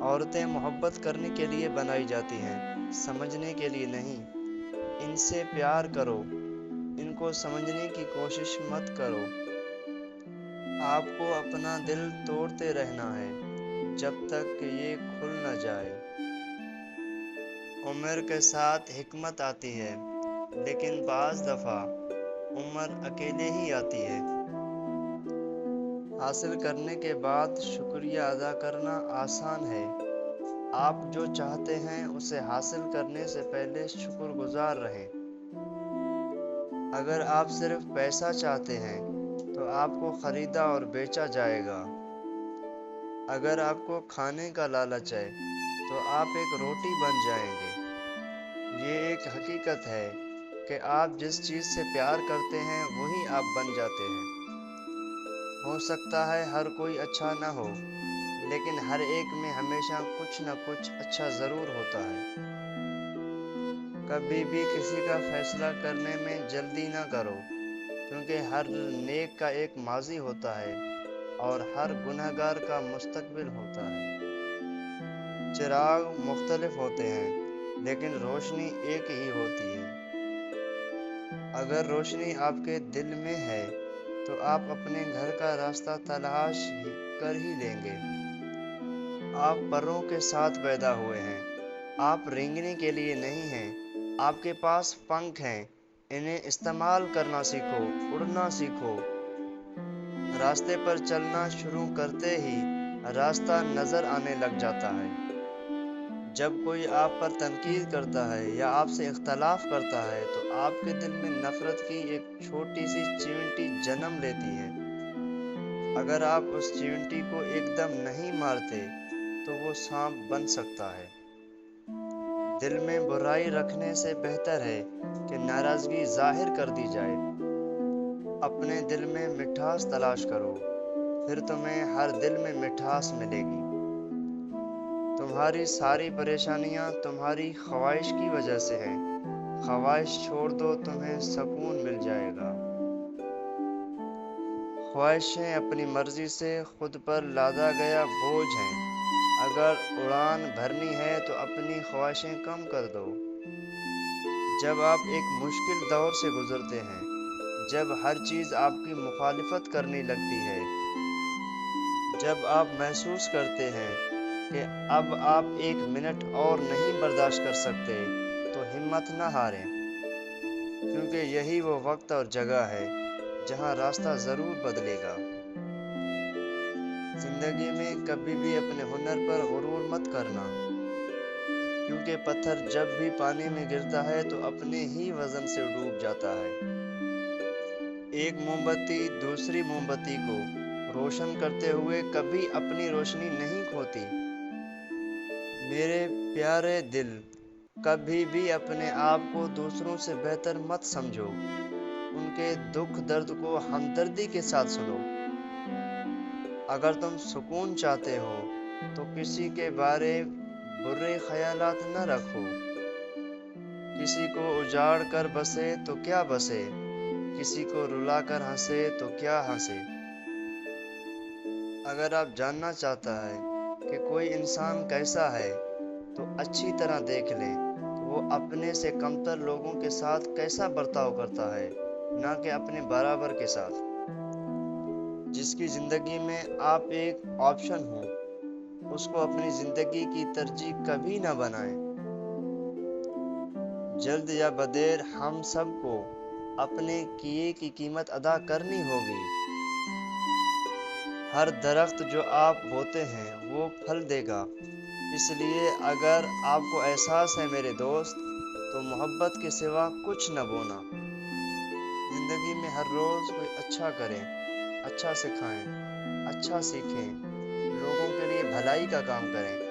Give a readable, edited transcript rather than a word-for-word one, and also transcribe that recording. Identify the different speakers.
Speaker 1: عورتیں محبت کرنے کے لیے بنائی جاتی ہیں، سمجھنے کے لیے نہیں۔ ان سے پیار کرو، ان کو سمجھنے کی کوشش مت کرو۔ آپ کو اپنا دل توڑتے رہنا ہے جب تک کہ یہ کھل نہ جائے۔ عمر کے ساتھ حکمت آتی ہے، لیکن بعض دفعہ عمر اکیلے ہی آتی ہے۔ حاصل کرنے کے بعد شکریہ ادا کرنا آسان ہے۔ آپ جو چاہتے ہیں اسے حاصل کرنے سے پہلے شکر گزار رہیں۔ اگر آپ صرف پیسہ چاہتے ہیں تو آپ کو خریدا اور بیچا جائے گا۔ اگر آپ کو کھانے کا لالچ ہے تو آپ ایک روٹی بن جائیں گے۔ یہ ایک حقیقت ہے کہ آپ جس چیز سے پیار کرتے ہیں وہی آپ بن جاتے ہیں۔ ہو سکتا ہے ہر کوئی اچھا نہ ہو، لیکن ہر ایک میں ہمیشہ کچھ نہ کچھ اچھا ضرور ہوتا ہے۔ کبھی بھی کسی کا فیصلہ کرنے میں جلدی نہ کرو، کیونکہ ہر نیک کا ایک ماضی ہوتا ہے اور ہر گنہگار کا مستقبل ہوتا ہے۔ چراغ مختلف ہوتے ہیں، لیکن روشنی ایک ہی ہوتی ہے۔ اگر روشنی آپ کے دل میں ہے تو آپ اپنے گھر کا راستہ تلاش کر ہی لیں گے۔ آپ پروں کے ساتھ پیدا ہوئے ہیں، آپ رینگنے کے لیے نہیں ہیں۔ آپ کے پاس پنکھ ہیں، انہیں استعمال کرنا سیکھو، اڑنا سیکھو۔ راستے پر چلنا شروع کرتے ہی راستہ نظر آنے لگ جاتا ہے۔ جب کوئی آپ پر تنقید کرتا ہے یا آپ سے اختلاف کرتا ہے تو آپ کے دل میں نفرت کی ایک چھوٹی سی چیونٹی جنم لیتی ہے۔ اگر آپ اس چیونٹی کو ایک دم نہیں مارتے تو وہ سانپ بن سکتا ہے۔ دل میں برائی رکھنے سے بہتر ہے کہ ناراضگی ظاہر کر دی جائے۔ اپنے دل میں مٹھاس تلاش کرو، پھر تمہیں ہر دل میں مٹھاس ملے گی۔ تمہاری ساری پریشانیاں تمہاری خواہش کی وجہ سے ہیں۔ خواہش چھوڑ دو، تمہیں سکون مل جائے گا۔ خواہشیں اپنی مرضی سے خود پر لادا گیا بوجھ ہیں۔ اگر اڑان بھرنی ہے تو اپنی خواہشیں کم کر دو۔ جب آپ ایک مشکل دور سے گزرتے ہیں، جب ہر چیز آپ کی مخالفت کرنے لگتی ہے، جب آپ محسوس کرتے ہیں کہ اب آپ ایک منٹ اور نہیں برداشت کر سکتے، تو ہمت نہ ہاریں، کیونکہ یہی وہ وقت اور جگہ ہے جہاں راستہ ضرور بدلے گا۔ زندگی میں کبھی بھی اپنے ہنر پر غرور مت کرنا، کیونکہ پتھر جب بھی پانی میں گرتا ہے تو اپنے ہی وزن سے ڈوب جاتا ہے۔ ایک موم بتی دوسری موم بتی کو روشن کرتے ہوئے کبھی اپنی روشنی نہیں کھوتی۔ میرے پیارے دل، کبھی بھی اپنے آپ کو دوسروں سے بہتر مت سمجھو۔ ان کے دکھ درد کو ہمدردی کے ساتھ سنو۔ اگر تم سکون چاہتے ہو تو کسی کے بارے برے خیالات نہ رکھو۔ کسی کو اجاڑ کر بسے تو کیا بسے، کسی کو رلا کر ہنسے تو کیا ہنسے۔ اگر آپ جاننا چاہتا ہے کہ کوئی انسان کیسا ہے تو اچھی طرح دیکھ لیں کہ وہ اپنے سے کمتر لوگوں کے ساتھ کیسا برتاؤ کرتا ہے، نہ کہ اپنے برابر کے ساتھ۔ جس کی زندگی میں آپ ایک آپشن ہو، اس کو اپنی زندگی کی ترجیح کبھی نہ بنائیں۔ جلد یا بدیر ہم سب کو اپنے کیے کی قیمت ادا کرنی ہوگی۔ ہر درخت جو آپ بوتے ہیں وہ پھل دے گا۔ اس لیے اگر آپ کو احساس ہے میرے دوست، تو محبت کے سوا کچھ نہ بونا۔ زندگی میں ہر روز کوئی اچھا کریں، اچھا سکھائیں، اچھا سیکھیں، لوگوں کے لیے بھلائی کا کام کریں۔